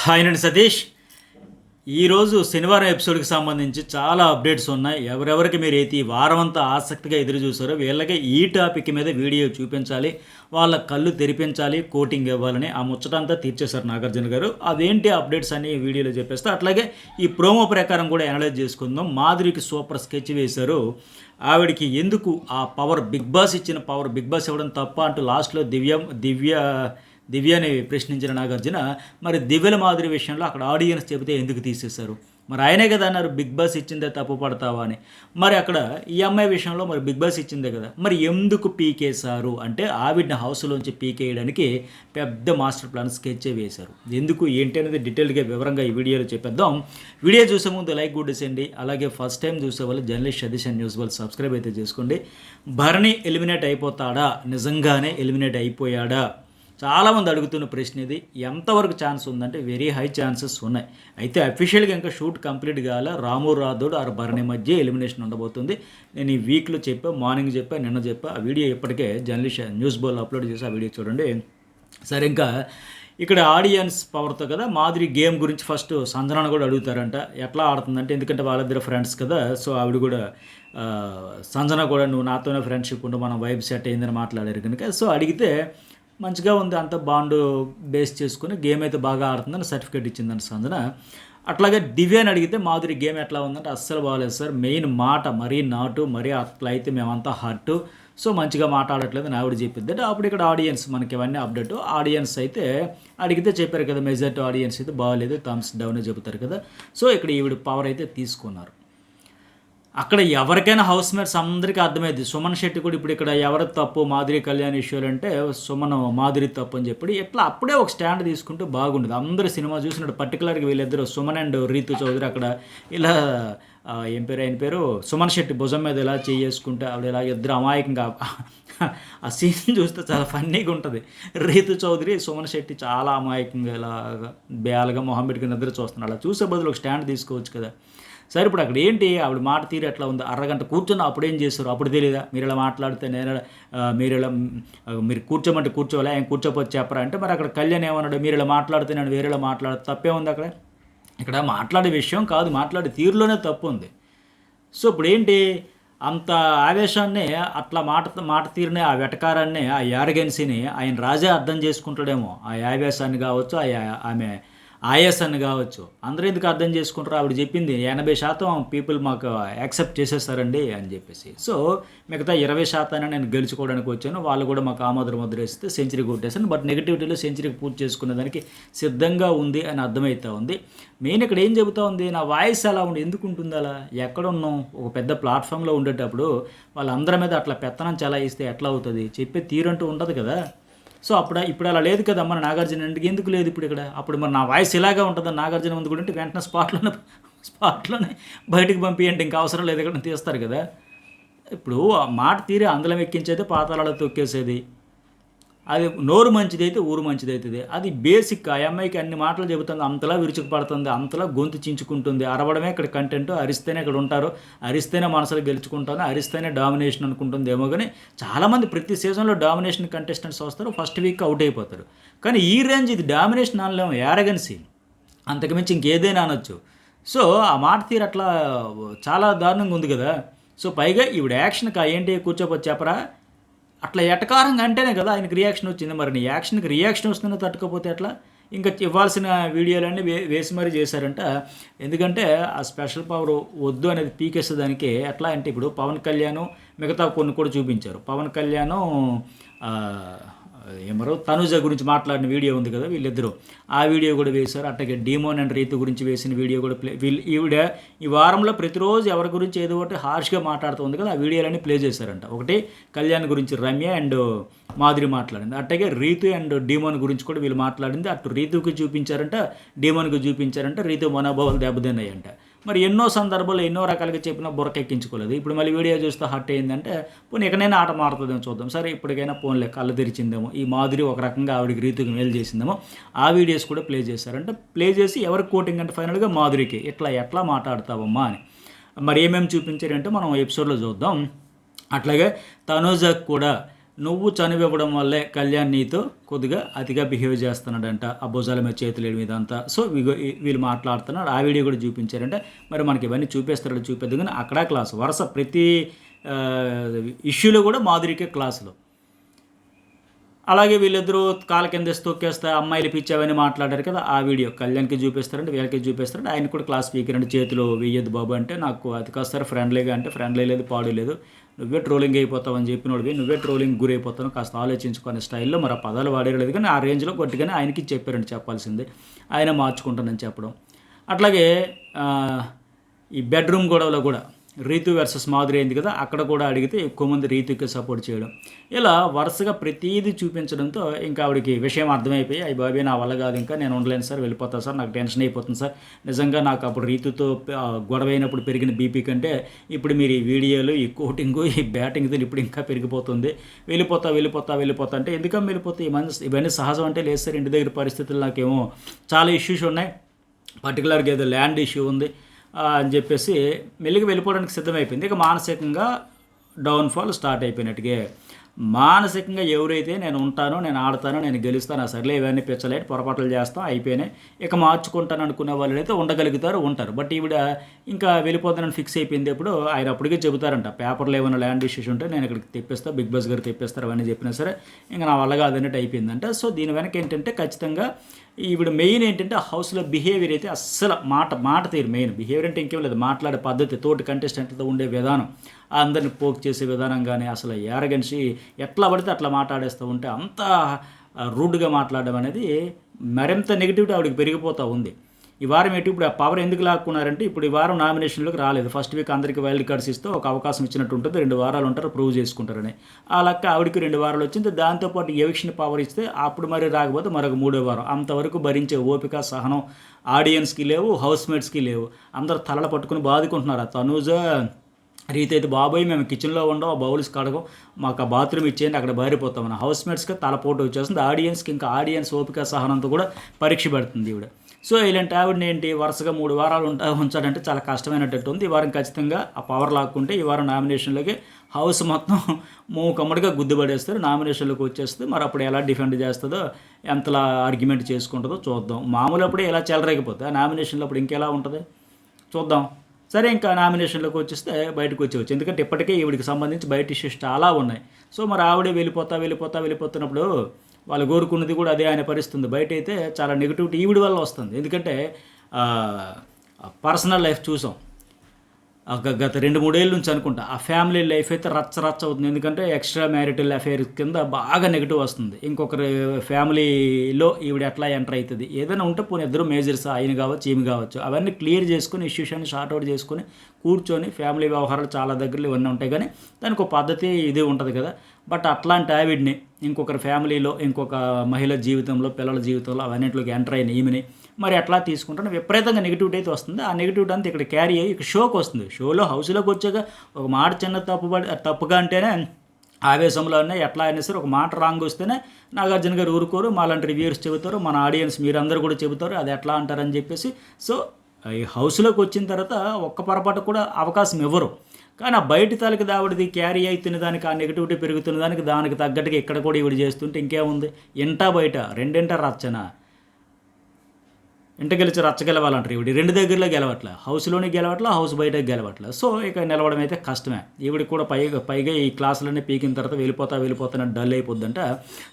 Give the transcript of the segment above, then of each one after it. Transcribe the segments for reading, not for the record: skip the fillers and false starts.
Hi అండి సతీష్. ఈరోజు శనివారం ఎపిసోడ్కి సంబంధించి చాలా అప్డేట్స్ ఉన్నాయి. ఎవరెవరికి మీరు అయితే ఈ వారం అంతా ఆసక్తిగా ఎదురు చూసారో వీళ్ళకి ఈ టాపిక్ మీద వీడియో చూపించాలి, వాళ్ళ కళ్ళు తెరిపించాలి, కోటింగ్ ఇవ్వాలని ఆ ముచ్చటంతా తీర్చేశారు నాగార్జున గారు. అదేంటి అప్డేట్స్ అని వీడియోలో చెప్పేస్తే, అట్లాగే ఈ ప్రోమో ప్రకారం కూడా అనలైజ్ చేసుకుందాం. మాధురికి సూపర్ స్కెచ్ వేశారు. ఆవిడికి ఎందుకు ఆ పవర్, బిగ్ బాస్ ఇచ్చిన పవర్ బిగ్ బాస్ ఇవ్వడం తప్ప అంటూ లాస్ట్లో దివ్యని ప్రశ్నించిన నాగార్జున, మరి దివ్యల మాదిరి విషయంలో అక్కడ ఆడియన్స్ చెబితే ఎందుకు తీసేశారు? మరి ఆయనే కదా అన్నారు బిగ్ బాస్ ఇచ్చిందే తప్పు పడతావా అని. మరి అక్కడ ఈ అమ్మాయి విషయంలో మరి బిగ్ బాస్ ఇచ్చిందే కదా, మరి ఎందుకు పీకేశారు అంటే ఆవిడని హౌస్లోంచి పీకేయడానికి పెద్ద మాస్టర్ ప్లాన్ స్కెచ్చే వేశారు. ఎందుకు ఏంటి అనేది డీటెయిల్గా వివరంగా ఈ వీడియోలో చెప్పేద్దాం. వీడియో చూసే ముందు లైక్ కొట్టేసేయండి. అలాగే ఫస్ట్ టైం చూసే వాళ్ళు జర్నలిస్ట్ సజెషన్ న్యూస్ వాళ్ళు సబ్స్క్రైబ్ అయితే చేసుకోండి. భరణి ఎలిమినేట్ అయిపోతాడా? నిజంగానే ఎలిమినేట్ అయిపోయాడా? చాలామంది అడుగుతున్న ప్రశ్న ఇది. ఎంతవరకు ఛాన్స్ ఉందంటే వెరీ హై ఛాన్సెస్ ఉన్నాయి. అయితే అఫీషియల్గా ఇంకా షూట్ కంప్లీట్ కాలే. రాము రాథోడ్ ఆర్ భరణి మధ్య ఎలిమినేషన్ ఉండబోతుంది. నేను ఈ వీక్లో చెప్పా, మార్నింగ్ చెప్పా, నిన్న చెప్పా. ఆ వీడియో ఇప్పటికే జర్నలిస్ట్ న్యూస్ బోల్ అప్లోడ్ చేసి ఆ వీడియో చూడండి. సరే, ఇంకా ఇక్కడ ఆడియన్స్ పవర్తో కదా మాధురి గేమ్ గురించి ఫస్ట్ సంజన కూడా అడుగుతారంట ఎట్లా ఆడుతుందంటే, ఎందుకంటే వాళ్ళిద్దరు ఫ్రెండ్స్ కదా. సో ఆవిడ కూడా సంజన కూడా నువ్వు నాతోనే ఫ్రెండ్షిప్ ఉండు, మనం వైబ్ సెట్ అయిందని మాట్లాడారు కనుక. సో అడిగితే మంచిగా ఉంది, అంత బాండ్ బేస్ చేసుకుని గేమ్ అయితే బాగా ఆడుతుందని సర్టిఫికేట్ ఇచ్చిందండి సంజన. అట్లాగే దివ్యాని అడిగితే మాధురి గేమ్ ఎట్లా ఉందంటే అస్సలు బాగాలేదు సార్, మెయిన్ మాట మరీ నాటు, మరీ అట్లా అయితే మేమంతా హర్ట్, సో మంచిగా మాట్లాడట్లేదు అని ఆవిడ చెప్పింది. అంటే అప్పుడు ఇక్కడ ఆడియన్స్ మనకి ఇవన్నీ అప్డేట్. ఆడియన్స్ అయితే అడిగితే చెప్పారు కదా, మెజారిటీ ఆడియన్స్ అయితే బాగాలేదు, థమ్స్ డౌన్ చెబుతారు కదా. సో ఇక్కడ ఈవిడ పవర్ అయితే తీసుకున్నారు. అక్కడ ఎవరికైనా హౌస్ మేట్స్ అందరికీ అర్థమైంది. సుమన్ శెట్టి కూడా ఇప్పుడు ఇక్కడ ఎవరి తప్పు మాధురి కళ్యాణ్ ఇష్యూలు అంటే సుమన్ మాధురి తప్పు అని చెప్పి ఎట్లా అప్పుడే ఒక స్టాండ్ తీసుకుంటే బాగుండేది. అందరూ సినిమా చూసినట్టు పర్టికులర్గా వీళ్ళిద్దరు సుమన్ అండ్ రీతు చౌదరి అక్కడ ఇలా ఆయన పేరు సుమన్ శెట్టి భుజం మీద ఇలా చేసుకుంటే ఆవిడ ఇలా ఇద్దరు అమాయకంగా ఆ సీన్ చూస్తే చాలా ఫన్నీగా ఉంటుంది. రీతు చౌదరి సుమన్ శెట్టి చాలా అమాయకంగా ఇలాగా బేలగా మొహం పెట్టుకుని నిద్ర చూస్తున్నారు. అలా చూసే బదులు ఒక స్టాండ్ తీసుకోవచ్చు కదా. సరే, ఇప్పుడు అక్కడ ఏంటి ఆవిడ మాట తీరు ఎట్లా ఉంది? అరగంట కూర్చున్నా అప్పుడేం చేస్తారు? అప్పుడు తెలియదా మీరు ఇలా మాట్లాడితే మీరు కూర్చోమంటే కూర్చోవాలి, ఆయన కూర్చోపోతే చెప్పరా అంటే, మరి అక్కడ కళ్యాణ్ ఏమన్నాడు? మీరు ఇలా మాట్లాడితే నేను వేరేలా మాట్లాడితే తప్పే ఉంది అక్కడ? ఇక్కడ మాట్లాడే విషయం కాదు, మాట్లాడే తీరులోనే తప్పు ఉంది. సో ఇప్పుడు ఏంటి అంత ఆవేశాన్ని, అట్లా మాట తీరుని, ఆ వెటకారాన్ని, ఆ యారగెన్సీని ఆయన రాజే అర్థం చేసుకుంటాడేమో. ఆ ఆవేశాన్ని కావచ్చు, ఆమె ఆయాసాన్ని కావచ్చు, అందరూ ఎందుకు అర్థం చేసుకుంటారు? ఆవిడ చెప్పింది 80% పీపుల్ మాకు యాక్సెప్ట్ చేసేస్తారండి అని చెప్పేసి. సో మిగతా 20% నేను గెలుచుకోవడానికి వచ్చాను, వాళ్ళు కూడా మాకు ఆమోద ముద్ర వేస్తే సెంచరీ కొట్టేసాను, బట్ నెగిటివిటీలో సెంచరీకి పూర్తి చేసుకునే దానికి సిద్ధంగా ఉంది అని అర్థమవుతా ఉంది. మెయిన్ ఇక్కడ ఏం చెబుతా ఉంది, నా వాయిస్ అలా ఉండి ఎందుకు ఉంటుంది? అలా ఎక్కడున్నాం? ఒక పెద్ద ప్లాట్ఫామ్లో ఉండేటప్పుడు వాళ్ళందరి మీద అట్లా పెత్తనం చలాయిస్తే ఎట్లా అవుతుంది? చెప్పే తీరంటూ ఉండదు కదా. సో ఇప్పుడు అలా లేదు కదా మన నాగార్జున ఇంటికి ఎందుకు లేదు ఇప్పుడు ఇక్కడ? అప్పుడు మరి నా వాయిస్ ఇలాగే ఉంటుందని నాగార్జున ముందు కూడా అంటే వెంటనే స్పాట్లోనే బయటకు పంపించండి, ఇంకా అవసరం లేదు ఇక్కడ తీస్తారు కదా. ఇప్పుడు ఆ మాట తీరే అందలం ఎక్కించేది, పాతాళాలు తొక్కేసేది. అది నోరు మంచిదైతే ఊరు మంచిదవుతుంది. అది బేసిక్. ఆ అమ్మాయికి అన్ని మాటలు చెబుతుంది, అంతలా విరుచుకుపడుతుంది, అంతలా గొంతు చించుకుంటుంది. అరవడమే ఇక్కడ కంటెంట్, అరిస్తేనే ఇక్కడ ఉంటారు, అరిస్తేనే మనసులు గెలుచుకుంటాను, అరిస్తేనే డామినేషన్ అనుకుంటుంది ఏమో. కానీ చాలామంది ప్రతి సీజన్లో డామినేషన్ కంటెస్టెంట్స్ వస్తారు, ఫస్ట్ వీక్ అవుట్ అయిపోతారు. కానీ ఈ రేంజ్ ఇది డామినేషన్ అనలేము, యారగెన్సీ, అంతకుమించి ఇంకేదైనా అనొచ్చు. సో ఆ మాట తీరు అట్లా చాలా దారుణంగా ఉంది కదా. సో పైగా ఈవిడ యాక్షన్కి ఏంటి కూర్చోపోతే చెప్పరా, అట్లా ఎటకారంగా అంటేనే కదా ఆయనకి రియాక్షన్ వచ్చింది. మరి నీ యాక్షన్కి రియాక్షన్ వస్తుందో తట్టుకోపోతే ఎట్లా? ఇంకా ఇవ్వాల్సిన వీడియోలన్నీ వేసి మరీ చేశారంట. ఎందుకంటే ఆ స్పెషల్ పవర్ వద్దు అనేది పీకేసేదానికి. ఎట్లా అంటే ఇప్పుడు పవన్ కళ్యాణ్ మిగతా కొన్ని కూడా చూపించారు. పవన్ కళ్యాణ్ ఏమరో తనుజ గురించి మాట్లాడిన వీడియో ఉంది కదా, వీళ్ళిద్దరూ ఆ వీడియో కూడా వేశారు. అట్లాగే డీమోన్ అండ్ రీతు గురించి వేసిన వీడియో కూడా ఈవిడ ఈ వారంలో ప్రతిరోజు ఎవరి గురించి ఏదో ఒకటి హార్ష్గా మాట్లాడుతుంది కదా, ఆ వీడియోలన్నీ ప్లే చేశారంట. ఒకటి కళ్యాణ్ గురించి రమ్య అండ్ మాధురి మాట్లాడింది, అట్లాగే రీతు అండ్ డీమోన్ గురించి కూడా వీళ్ళు మాట్లాడింది. అటు రీతుకి చూపించారంట, డీమోన్కి చూపించారంట. రీతు మనోభావాలు దెబ్బతిన్నాయంట. మరి ఎన్నో సందర్భాలు ఎన్నో రకాలుగా చెప్పినా బుర్రకెక్కించుకోలేదు. ఇప్పుడు మళ్ళీ వీడియో చూస్తే హట్ అయిందంటే పోనీ ఎక్కడైనా ఆట మారుతుందేమో చూద్దాం. సరే ఇప్పటికైనా ఫోన్లే కళ్ళు తెరిచిందేమో, ఈ మాధురి ఒక రకంగా ఆవిడకి రీతికి మేలు చేసిందేమో. ఆ వీడియోస్ కూడా ప్లే చేశారంటే ప్లే చేసి ఎవరికి కోటింగ్ అంటే ఫైనల్గా మాధురికి ఎట్లా మాట్లాడతావమ్మా అని. మరి ఏమేమి చూపించారంటే మనం ఎపిసోడ్లో చూద్దాం. అట్లాగే తనూజకు కూడా నువ్వు చనువివ్వడం వల్లే కళ్యాణ్ నీతో కొద్దిగా అతిగా బిహేవ్ చేస్తున్నాడంట, ఆ భుజాల మీద చేతులు మీద అంతా. సో వీళ్ళు మాట్లాడుతున్నారు, ఆ వీడియో కూడా చూపించారంటే మరి మనకి ఇవన్నీ చూపిస్తారో చూపిద్దాం, కానీ అక్కడ క్లాస్ వరుస ప్రతి ఇష్యూలో కూడా మాధురికే క్లాసులు. అలాగే వీళ్ళిద్దరూ కాళ్ళ కింద తొక్కేస్తా అమ్మాయిలు పిచ్చి అవన్నీ మాట్లాడారు కదా, ఆ వీడియో కళ్యాణ్కి చూపిస్తారంటే వీళ్ళకి చూపిస్తారంటే ఆయన కూడా క్లాస్ స్పీకర్ అంటే చేతులు వేయద్దు బాబు అంటే నాకు అది కాస్త ఫ్రెండ్లీగా అంటే ఫ్రెండ్లీ లేదు పాడు లేదు, నువ్వే ట్రోలింగ్ అయిపోతావు అని చెప్పినోడివి, నువ్వే ట్రోలింగ్ గురైపోతావు, కాస్త ఆలోచించుకునే స్టైల్లో మరి ఆ పదాలు వాడేయలేదు, కానీ ఆ రేంజ్లో గట్టిగానే ఆయనకి చెప్పారండి చెప్పాల్సింది, ఆయన మార్చుకుంటానని చెప్పడం. అట్లాగే ఈ బెడ్రూమ్ గొడవలో కూడా రీతు వర్సెస్ మాధురి అయింది కదా, అక్కడ కూడా అడిగితే ఎక్కువ మంది రీతుకి సపోర్ట్ చేయడం, ఇలా వరుసగా ప్రతీది చూపించడంతో ఇంకా ఆవిడకి విషయం అర్థమైపోయి అయ్యి బాబీ నా వల్ల కాదు, ఇంకా నేను ఉండలేను సార్, వెళ్ళిపోతాను సార్, నాకు టెన్షన్ అయిపోతుంది సార్, నిజంగా నాకు అప్పుడు రీతుతో గొడవ అయినప్పుడు పెరిగిన బీపీ కంటే ఇప్పుడు మీరు ఈ వీడియోలు ఈ కోటింగు ఈ బ్యాటింగ్తో ఇప్పుడు ఇంకా పెరిగిపోతుంది, వెళ్ళిపోతా అంటే ఎందుకని వెళ్ళిపోతే ఇవన్నీ సహజం అంటే లేదు సార్, ఇంటి దగ్గర పరిస్థితులు నాకేమో చాలా ఇష్యూస్ ఉన్నాయి, పర్టికులర్గా ఏదో ల్యాండ్ ఇష్యూ ఉంది అని చెప్పేసి మెల్లిగా వెళ్ళిపోవడానికి సిద్ధమైపోయింది. ఇక మానసికంగా డౌన్ఫాల్ స్టార్ట్ అయిపోయినట్టుగా, మానసికంగా ఎవరైతే నేను ఉంటానో, నేను ఆడతానో, నేను గెలుస్తాను, సర్లే ఇవన్నీ పిచ్చలేట్ పొరపాట్లు చేస్తాం అయిపోయినాయి, ఇక మార్చుకుంటాను అనుకునే వాళ్ళు అయితే ఉండగలుగుతారు, ఉంటారు. బట్ ఈవిడ ఇంకా వెళ్ళిపోతానని ఫిక్స్ అయిపోయింది. ఇప్పుడు ఆయన అప్పటికే చెబుతారంట, పేపర్లో ఏమైనా ల్యాండ్ ఇష్యూస్ ఉంటే నేను ఇక్కడికి తెప్పిస్తాను, బిగ్ బాస్ గారు తెప్పిస్తారు అవన్నీ చెప్పినా సరే ఇంకా నా వల్ల కాదన్నట్టు అయిపోయిందంట. సో దీని వెనక ఏంటంటే ఖచ్చితంగా ఈవిడ మెయిన్ ఏంటంటే హౌస్లో బిహేవియర్ అయితే అస్సలు మాట తీరు మెయిన్ బిహేవియర్ అంటే ఇంకేం లేదు, మాట్లాడే పద్ధతి, తోటి కంటెస్టెంట్లతో ఉండే విధానం, అందరిని పోక్ చేసే విధానం కానీ అసలు యారగెన్సీ ఎట్లా పడితే అట్లా మాట్లాడేస్తూ ఉంటే అంత రూడ్గా మాట్లాడడం అనేది మరింత నెగిటివిటీ ఆవిడకి పెరిగిపోతూ ఉంది. ఈ వారం ఏంటి ఇప్పుడు ఆ పవర్ ఎందుకు లాక్కున్నారంటే ఇప్పుడు ఈ వారం నామినేషన్లోకి రాలేదు, ఫస్ట్ వీక్ అందరికీ వైల్డ్ కార్డ్స్ ఇస్తూ ఒక అవకాశం ఇచ్చినట్టు ఉంటుంది, 2 వారాలు ఉంటారు ప్రూవ్ చేసుకుంటారని, ఆ లెక్క ఆవిడకి 2 వారాలు వచ్చింది, దాంతోపాటు ఎవిక్షన్ పవర్ ఇస్తే అప్పుడు మరి రాకపోతే మరొక 3వ వారం, అంతవరకు భరించే ఓపిక సహనం ఆడియన్స్కి లేవు, హౌస్మేట్స్కి లేవు, అందరు తలలు పట్టుకుని బాదుకుంటున్నారు. తనూజ రీతి అయితే బాబోయ్ మేము కిచెన్లో ఉండవు, ఆ బౌల్స్ కడగం, మాకు ఆ బాత్రూమ్ ఇచ్చేయండి అక్కడ బారిపోతామని, హౌస్మేట్స్కి తలపోటు వచ్చేస్తుంది, ఆడియన్స్కి ఇంకా ఆడియన్స్ ఓపిక సహనంతో కూడా పరీక్ష పెడుతుంది ఈవిడ. సో ఇలాంటి ఆవిడని ఏంటి వరుసగా 3 వారాలు ఉంచాడంటే చాలా కష్టమైనట్టు ఉంది. ఈ వారం ఖచ్చితంగా ఆ పవర్ లాక్కుంటే ఈ వారం నామినేషన్లోకి హౌస్ మొత్తం మూకమ్మడిగా గుద్దుపడేస్తారు, నామినేషన్లోకి వచ్చేస్తుంది. మరి అప్పుడు ఎలా డిఫెండ్ చేస్తుందో, ఎంతలా ఆర్గ్యుమెంట్ చేసుకుంటుందో చూద్దాం. మామూలు అప్పుడే ఎలా చెలరేగిపోతుంది, ఆ నామినేషన్లో అప్పుడు ఇంకెలా ఉంటుంది చూద్దాం. సరే ఇంకా నామినేషన్లోకి వచ్చేస్తే బయటకు వచ్చేవచ్చు, ఎందుకంటే ఇప్పటికే ఈవిడికి సంబంధించి బయట ఇష్యూస్ చాలా ఉన్నాయి. సో మరి ఆవిడే వెళ్ళిపోతున్నప్పుడు వాళ్ళు కోరుకున్నది కూడా అదే ఆయన పరిస్థితుంది. బయట అయితే చాలా నెగిటివిటీ ఈవిడి వల్ల వస్తుంది, ఎందుకంటే పర్సనల్ లైఫ్ చూసాం గత 2-3 ఏళ్ళ నుంచి అనుకుంటా, ఆ ఫ్యామిలీ లైఫ్ అయితే రచ్చ అవుతుంది, ఎందుకంటే ఎక్స్ట్రా మ్యారిటల్ అఫేర్ కింద బాగా నెగిటివ్ వస్తుంది. ఇంకొకరి ఫ్యామిలీలో ఈవిడ ఎట్లా ఎంటర్ అవుతుంది, ఏదైనా ఉంటే పోనీ ఇద్దరు మేజర్స్ ఆయన కావచ్చు ఈమె కావచ్చు, అవన్నీ క్లియర్ చేసుకుని ఇష్యూస్ అన్ని షార్ట్అవుట్ చేసుకుని కూర్చొని ఫ్యామిలీ వ్యవహారాలు చాలా దగ్గరలో ఇవన్నీ ఉంటాయి, కానీ దానికి ఒక పద్ధతి ఇది ఉంటుంది కదా. బట్ అట్లాంటి ఆవిడ్ని ఇంకొకరి ఫ్యామిలీలో ఇంకొక మహిళ జీవితంలో పిల్లల జీవితంలో అవన్నింటిలోకి ఎంటర్ అయిన ఈమెని మరి ఎట్లా తీసుకుంటాను విపరీతంగా నెగిటివిటీ అయితే వస్తుంది. ఆ నెగిటివిటీ అంతా ఇక్కడ క్యారీ అయ్యి ఇక్కడ షోకి వస్తుంది. షోలో హౌస్లోకి వచ్చాక ఒక మాట చిన్న తప్పుగా అంటేనే ఆవేశంలోనే ఎట్లా అయినా సరే ఒక మాట రాంగ్ వస్తేనే నాగార్జున గారు ఊరుకోరు, మాలాంటి రివ్యూర్స్ చెబుతారు, మన ఆడియన్స్ మీరందరూ కూడా చెబుతారు అది ఎట్లా అంటారని చెప్పేసి. సో ఈ హౌస్లోకి వచ్చిన తర్వాత ఒక్క పొరపాటు కూడా అవకాశం ఇవ్వరు, కానీ ఆ బయటి తాలకి దావిడిది క్యారీ అవుతున్న దానికి ఆ నెగిటివిటీ పెరుగుతున్న దానికి తగ్గట్టుగా ఇక్కడ కూడా ఇవిడ చేస్తుంటే ఇంకేముంది, ఇంటా బయట రెండింట రచ్చన, ఇంట గెలిచి రచ్చ గెలవాలంటారు. ఈవిడ 2 దగ్గరలో గెలవట్లే, హౌస్లోనే గెలవట్లే, హౌస్ బయట గెలవట్లే. సో ఇక నిలవడం అయితే కష్టమే. ఈవిడికి కూడా పైగా ఈ క్లాసులన్నీ పీకిన తర్వాత వెళ్ళిపోతా డల్ అయిపోద్దంట.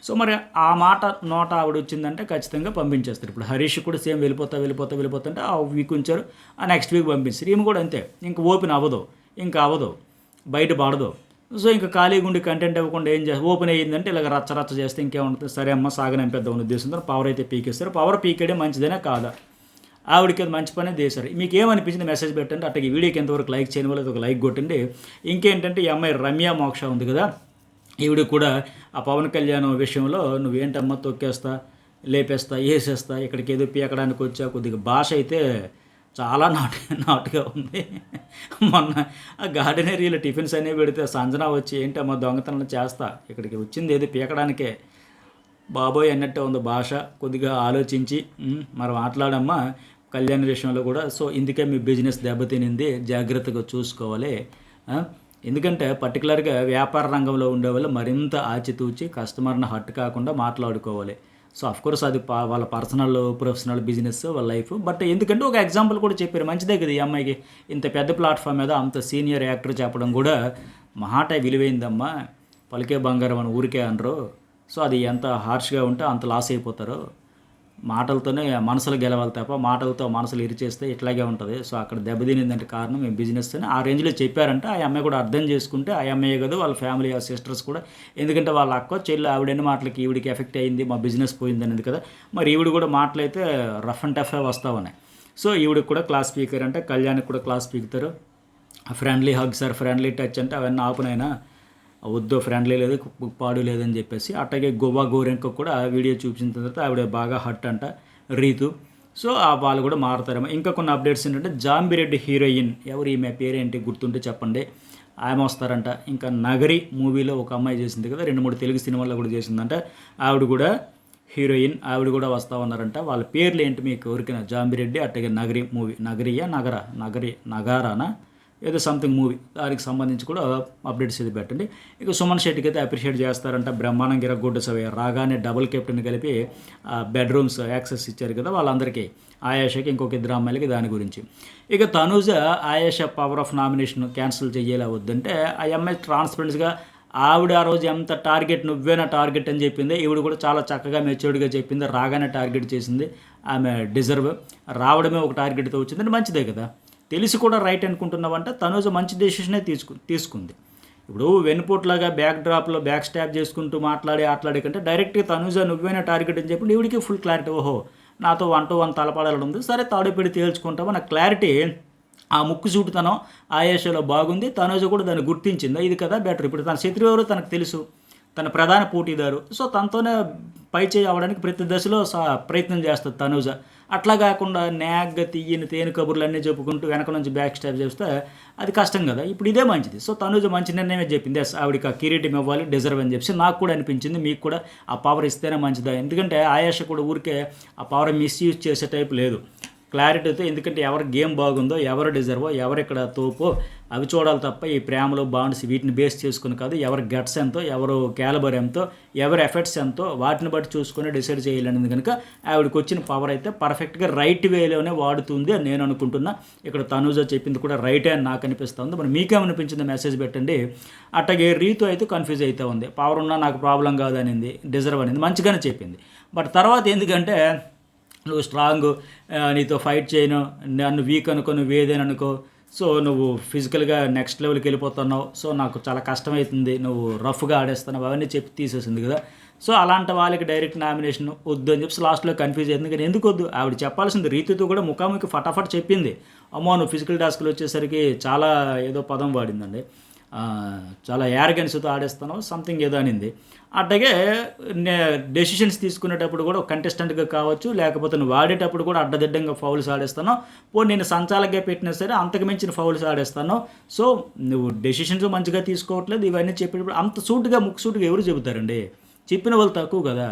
సో మరి ఆ మాట నోట ఆవిడ వచ్చిందంటే ఖచ్చితంగా పంపించేస్తారు. ఇప్పుడు హరీష్ కూడా సేమ్ వెళ్ళిపోతా అంటే ఆ వీక్ ఉంచారు, ఆ నెక్స్ట్ వీక్ పంపిస్తారు. ఈమె కూడా అంతే, ఇంక ఓపెన్ అవ్వదు, బయట పడదు. సో ఇంకా ఖాళీగా ఉండి కంటెంట్ ఇవ్వకుండా ఏం చేస్తారు, ఓపెన్ అయ్యిందంటే ఇలాగ రచ్చ చేస్తే ఇంకేముంటుంది, సరే అమ్మ సాగనంపేద్దాం అనే ఉద్దేశంతో పవర్ అయితే పీకేస్తారు. పవర్ పీకేయడం మంచిదేనా కాదా, ఆవిడకి అది మంచి పనే చేశారు. మీకు ఏమనిపించింది మెసేజ్ పెట్టండి. అట్లా ఈ వీడియోకి ఎంతవరకు లైక్ చేయని వాళ్ళు ఒక లైక్ కొట్టండి. ఇంకేంటంటే ఈ అమ్మాయి రమ్య మోక్ష ఉంది కదా, ఈవిడ కూడా ఆ పవన్ కళ్యాణ్ విషయంలో నువ్వేంటమ్మా తొక్కేస్తా లేపేస్తా వేసేస్తా ఇక్కడికి ఏదో పీకడానికి వచ్చా, కొద్దిగా భాష అయితే చాలా నాటుగా ఉంది. మొన్న ఆ గార్డెన్ ఏరియాలో టిఫిన్స్ అనేవి పెడితే సంజన వచ్చి ఏంటమ్మా దొంగతనం చేస్తా ఇక్కడికి వచ్చింది ఏదో పీకడానికే బాబోయ్ అన్నట్టే ఉంది భాష, కొద్దిగా ఆలోచించి మరి మాట్లాడమ్మా కళ్యాణ్ విషయంలో కూడా. సో ఇందుకే మీ బిజినెస్ దెబ్బతినింది, జాగ్రత్తగా చూసుకోవాలి. ఎందుకంటే పర్టికులర్‌గా వ్యాపార రంగంలో ఉండేవాళ్ళు మరింత ఆచితూచి కస్టమర్‌ని హర్ట్ కాకుండా మాట్లాడుకోవాలి. సో, ఆఫ్‌కోర్స్ అది వాళ్ళ పర్సనల్, ప్రొఫెషనల్ బిజినెస్ వాళ్ళ లైఫ్. బట్ ఎందుకంటే ఒక ఎగ్జాంపుల్ కూడా చెప్పారు. మంచిదే కదా! ఈ అమ్మాయికి. ఇంత పెద్ద ప్లాట్‌ఫామ్ మీద అంత సీనియర్ యాక్టర్ చెప్పడం కూడా మాట విలువైందమ్మా. పలికే బంగారం అని ఊరికే అనరు. సో, అది ఎంత హార్ష్‌గా ఉంటే అంత లాస్ అయిపోతారు. మాటలతోనే మనసులు గెలవాలి తప్ప మాటలతో మనసులు ఇరిచేస్తే ఇట్లాగే ఉంటది. సో, అక్కడ దెబ్బతినిందంటే కారణం మేము బిజినెస్ అని ఆ రేంజ్‌లో చెప్పారంట. ఆ అమ్మాయి కూడా అర్థం చేసుకుంటే ఆ అమ్మాయే కాదు వాళ్ళ ఫ్యామిలీ ఆ సిస్టర్స్ కూడా ఎందుకంటే వాళ్ళ అక్కో, చెల్లి ఆవిడన్ని మాటలకి ఈవిడికి ఎఫెక్ట్ అయింది. మా బిజినెస్ పోయిందనేది కదా! మరి ఈవిడ కూడా మాటలైతే రఫ్ అండ్ టఫే వస్తా ఉన్నాయి. సో, ఈవిడకి కూడా క్లాస్ స్పీకర్ అంటే కళ్యాణ్‌కి కూడా క్లాస్ పీకుతారు. Friendly hugs or friendly touch అంటే అవన్నీ ఆపునైనా వద్దు ఫ్రెండ్లీ లేదు పాడు లేదని చెప్పేసి అట్లాగే గోవా గోరెంక కూడా వీడియో చూపించిన తర్వాత ఆవిడ బాగా హట్ అంట రీతు. సో వాళ్ళు కూడా మారుతారేమో. ఇంకా కొన్ని అప్డేట్స్ ఏంటంటే జాంబిరెడ్డి హీరోయిన్ ఎవరు ఈమె పేరేంటి గుర్తుంటే చెప్పండి. ఆమె వస్తారంట. ఇంకా నగరి మూవీలో ఒక అమ్మాయి చేసింది కదా 2-3 తెలుగు సినిమాల్లో కూడా చేసిందంట. ఆవిడ కూడా హీరోయిన్ ఆవిడ కూడా వస్తూ ఉన్నారంట. వాళ్ళ పేర్లు ఏంటి మీకు ఎవరికైనా జాంబిరెడ్డి అట్లాగే నగరి మూవీ నగరియా నగారానా ఏదో సంథింగ్ మూవీ దానికి సంబంధించి కూడా అప్డేట్స్ ఇది పెట్టండి. ఇక సుమన్ శెట్టికి అయితే అప్రిషియేట్ చేస్తారంట. బ్రహ్మాండంగా ఇరగొడ్డు సవే రాగానే డబుల్ కెప్టెన్ కలిపి బెడ్రూమ్స్ యాక్సెస్ ఇచ్చారు కదా వాళ్ళందరికీ. ఆయేషకి ఇంకొక 2 అమ్మాయిలకి దాని గురించి. ఇక Tanuja Ayesha power of nomination cancel చేయాలా వద్దంటే ఆ అమ్మాయి ట్రాన్స్పరెన్స్గా ఆవిడ ఆ రోజు ఎంత టార్గెట్ నువ్వేనా టార్గెట్ అని చెప్పింది. ఈవిడ కూడా చాలా చక్కగా మెచ్యూర్డ్గా చెప్పింది. రాగానే టార్గెట్ చేసింది. ఆమె డిజర్వ్ రావడమే ఒక టార్గెట్తో వచ్చిందంటే మంచిదే కదా. తెలిసి కూడా రైట్ అనుకుంటున్నావంటే తనూజ మంచి డెసిషనే తీసుకుంది. ఇప్పుడు వెన్నుపోట్లాగా బ్యాక్ డ్రాప్లో బ్యాక్ స్టాప్ చేసుకుంటూ ఆటలాడే కంటే డైరెక్ట్గా తనూజ నువ్వైనా టార్గెట్ అని చెప్పి ఈవిడికి ఫుల్ క్లారిటీ ఓహో నాతో 1-to-1 తలపడాలని ఉంది సరే తాడుపెడి తేల్చుకుంటామో నాకు క్లారిటీ ఆ ముక్కు సూటుతనం ఆయేషలో బాగుంది. తనూజ కూడా దాన్ని గుర్తించింది. ఇది కదా బెటర్. ఇప్పుడు తన శత్రువు ఎవరో తనకు తెలుసు. తన ప్రధాన పోటీదారు. సో తనతోనే పై చేయి అవ్వడానికి ప్రతి దశలో ప్రయత్నం చేస్తుంది తనూజ. అట్లా కాకుండా నాగ్గా తీయని తేనె కబుర్లు అన్నీ చెప్పుకుంటూ వెనక నుంచి బ్యాక్ స్టాప్ చేస్తే అది కష్టం కదా. ఇప్పుడు ఇదే మంచిది. సో తనూజ మంచి నిర్ణయమే చెప్పింది. ఎస్ ఆవిడకి ఆ కిరీటం ఇవ్వాలి డిజర్వ్ అని చెప్పి నాకు కూడా అనిపించింది. మీకు కూడా ఆ పవర్ ఇస్తేనే మంచిదా. ఎందుకంటే ఆయేష కూడా ఊరికే ఆ పవర్ మిస్యూజ్ చేసే టైప్ లేదు. క్లారిటీతో ఎందుకంటే ఎవరి గేమ్ బాగుందో ఎవరు డిజర్వో ఎవరు ఇక్కడ తోపో అవి చూడాలి తప్ప ఈ ప్రేమలో బాండ్స్ వీటిని బేస్ చేసుకుని కాదు. ఎవరి గట్స్ ఎంతో ఎవరు క్యాలిబర్ ఎంతో ఎవరి ఎఫెక్ట్స్ ఎంతో వాటిని బట్టి చూసుకొని డిసైడ్ చేయాలనేది కనుక ఆవిడకి వచ్చిన పవర్ అయితే పర్ఫెక్ట్గా రైట్ వేలోనే వాడుతుంది అని నేను అనుకుంటున్నా. ఇక్కడ తనూజ చెప్పింది కూడా రైటే అని నాకు అనిపిస్తుంది. మరి మీకేమనిపించింది మెసేజ్ పెట్టండి. అట్లాగే రీతు అయితే కన్ఫ్యూజ్ అవుతూ ఉంది. పవర్ ఉన్నా నాకు ప్రాబ్లం కాదనింది డిజర్వ్ అనింది మంచిగానే చెప్పింది. బట్ తర్వాత ఎందుకంటే నువ్వు స్ట్రాంగ్ నీతో ఫైట్ చేయను నన్ను వీక్ అనుకో నువ్వు ఏదైనా అనుకో సో నువ్వు ఫిజికల్గా నెక్స్ట్ లెవెల్కి వెళ్ళిపోతున్నావు సో నాకు చాలా కష్టమవుతుంది నువ్వు రఫ్గా ఆడేస్తున్నావు అవన్నీ చెప్పి తీసేసింది కదా. సో అలాంటి వాళ్ళకి డైరెక్ట్ నామినేషన్ వద్దు అని చెప్పి లాస్ట్లో కన్ఫ్యూజ్ అయింది. కానీ ఎందుకు వద్దు ఆవిడ చెప్పాల్సింది రీతితో కూడా ముఖాముఖి ఫటాఫట్ చెప్పింది. అమ్మో నువ్వు ఫిజికల్ టాస్క్లు వచ్చేసరికి చాలా ఏదో పదం వాడిందండి. చాలా యారగెన్స్తో ఆడేస్తున్నావు సంథింగ్ ఏదో అనింది. అట్లాగే డెసిషన్స్ తీసుకునేటప్పుడు కూడా కంటెస్టెంట్గా కావచ్చు లేకపోతే నువ్వు ఆడేటప్పుడు కూడా అడ్డదిడ్డంగా ఫౌల్స్ ఆడేస్తాను. నేను సంచాలకుగా పెట్టినా సరే అంతకు మించిన ఫౌల్స్ ఆడేస్తాను. సో నువ్వు డెసిషన్స్ మంచిగా తీసుకోవట్లేదు ఇవన్నీ చెప్పేటప్పుడు అంత సూటుగా ముక్సూటుగా ఎవరు చెబుతారండి. చెప్పిన వాళ్ళు తక్కువ కదా.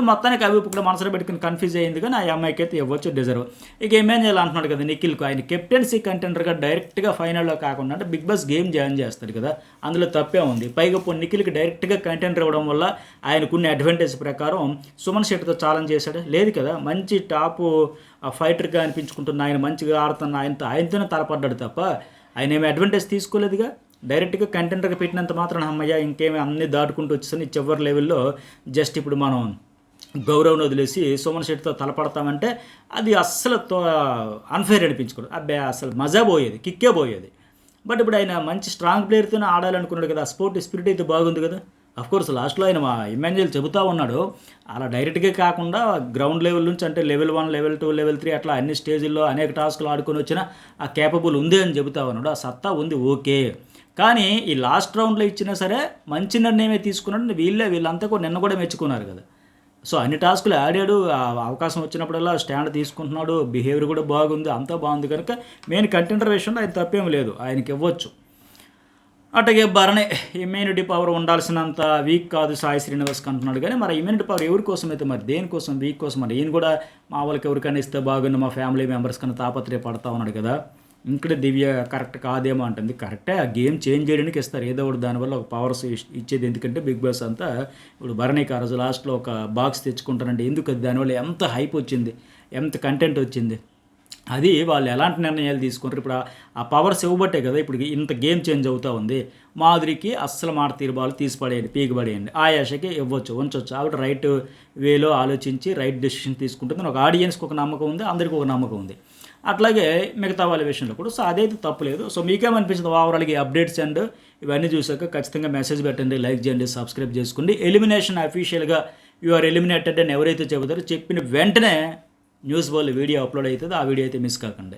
మొత్తానికి అవి ఇప్పుడు మనసులో పెట్టుకుని కన్ఫ్యూజ్ అయ్యింది కానీ ఆ అమ్మాయికి అయితే ఇవ్వచ్చు డిజర్వ్. ఇక ఏమేం చేయాలి అంటున్నాడు కదా నిఖిల్కు ఆయన కెప్టెన్సీ కంటెండర్గా డైరెక్ట్గా ఫైనల్లో కాకుండా అంటే బిగ్ బాస్ గేమ్ జాయిన్ చేస్తాడు కదా అందులో తప్పే ఉంది. పైగా నిఖిల్కి డైరెక్ట్గా కంటెండర్ ఇవ్వడం వల్ల ఆయనకున్న అడ్వాంటేజ్ ప్రకారం సుమన్ శెట్టితో ఛాలెంజ్ చేశాడు లేదు కదా. మంచి టాప్ ఫైటర్గా అనిపించుకుంటున్న ఆయన మంచిగా ఆడుతున్న ఆయనతోనే తలపడ్డాడు తప్ప ఆయన ఏమి అడ్వాంటేజ్ తీసుకోలేదుగా. డైరెక్ట్గా కంటెండర్గా పెట్టినంత మాత్రం అమ్మయ్య ఇంకేమి అన్నీ దాటుకుంటూ వచ్చేసని చివరి లెవెల్లో జస్ట్ ఇప్పుడు మనం గౌరవ్ని వదిలేసి సుమన్ శెట్టితో తలపడతామంటే అది అస్సలు అన్ఫేర్ అనిపించుకోడు. అబ్బాయి అసలు మజా పోయేది కిక్కే పోయేది. బట్ ఇప్పుడు ఆయన మంచి స్ట్రాంగ్ ప్లేయర్తోనే ఆడాలనుకున్నాడు కదా. స్పోర్ట్ స్పిరిట్ అయితే బాగుంది కదా. అఫ్కోర్స్ లాస్ట్లో ఆయన మా ఇమాన్యుయల్ చెబుతూ ఉన్నాడు అలా డైరెక్ట్గా కాకుండా గ్రౌండ్ లెవెల్ నుంచి అంటే లెవెల్ 1 లెవెల్ 2 లెవెల్ 3 అట్లా అన్ని స్టేజ్ల్లో అనేక టాస్క్లు ఆడుకొని వచ్చిన ఆ కేపబుల్ ఉంది అని చెబుతా ఉన్నాడు. ఆ సత్తా ఉంది ఓకే. కానీ ఈ లాస్ట్ రౌండ్లో ఇచ్చినా సరే మంచి నిర్ణయమే తీసుకున్నాడు. వీళ్ళంతా కూడా నిన్న కూడా మెచ్చుకున్నారు కదా. సో అన్ని టాస్కులు ఆడాడు అవకాశం వచ్చినప్పుడల్లా స్టాండ్ తీసుకుంటున్నాడు. బిహేవియర్ కూడా బాగుంది అంతా బాగుంది కనుక మెయిన్ కంటెండర్ విషయంలో ఆయన తప్పేం లేదు ఆయనకి ఇవ్వచ్చు. అట్లాగే భరణి ఇమ్యూనిటీ పవర్ ఉండాల్సినంత వీక్ కాదు సాయి శ్రీనివాస్కి అంటున్నాడు. కానీ మరి ఇమ్యూనిటీ పవర్ ఎవరి కోసం అయితే మరి దేనికోసం వీక్ కోసం మరి ఈయన కూడా మా వాళ్ళకి ఎవరికైనా ఇస్తే బాగుంది మా ఫ్యామిలీ మెంబర్స్ కన్నా తాపత్రయపడతా ఉన్నాడు కదా. ఇక్కడ దివ్య కరెక్ట్ కాదేమో అంటుంది. కరెక్టే, ఆ గేమ్ చేంజ్ చేయడానికి ఇస్తారు ఏదో ఒకటి, దానివల్ల ఒక పవర్స్ ఇచ్చేది. ఎందుకంటే బిగ్ బాస్ అంతా ఇప్పుడు భరణికి ఆ రోజు లాస్ట్లో ఒక బాక్స్ తెచ్చుకుంటారంటే ఎందుకు, అది దానివల్ల ఎంత హైప్ వచ్చింది, ఎంత కంటెంట్ వచ్చింది. అది వాళ్ళు ఎలాంటి నిర్ణయాలు తీసుకుంటారు. ఇప్పుడు ఆ పవర్స్ ఇవ్వబట్టే కదా ఇప్పుడు ఇంత గేమ్ చేంజ్ అవుతూ ఉంది. మాధురికి అస్సలు మాట తీరుబాలు తీసి పడేయండి, పీకి పడేయండి. ఆయాషకి ఇవ్వచ్చు, ఉంచవచ్చు. ఆవిడ రైట్ వేలో ఆలోచించి రైట్ డెసిషన్ తీసుకుంటుంది. ఒక ఆడియన్స్కి ఒక నమ్మకం ఉంది, అందరికీ ఒక నమ్మకం ఉంది. అట్లాగే మిగతా వాళ్ళ విషయంలో కూడా. సో అదైతే తప్పులేదు. సో మీకేమనిపించింది ఓవరాల్గా ఈ అప్డేట్స్ అండ్ ఇవన్నీ చూసాక ఖచ్చితంగా మెసేజ్ పెట్టండి, లైక్ చేయండి, సబ్స్క్రైబ్ చేసుకోండి. ఎలిమినేషన్ అఫీషియల్గా యు ఆర్ ఎలిమినేటెడ్ అని ఎవరైతే చెబుతారో చెప్పిన వెంటనే న్యూస్ వాళ్ళు వీడియో అప్లోడ్ అవుతుంది. ఆ వీడియో అయితే మిస్ కాకండి.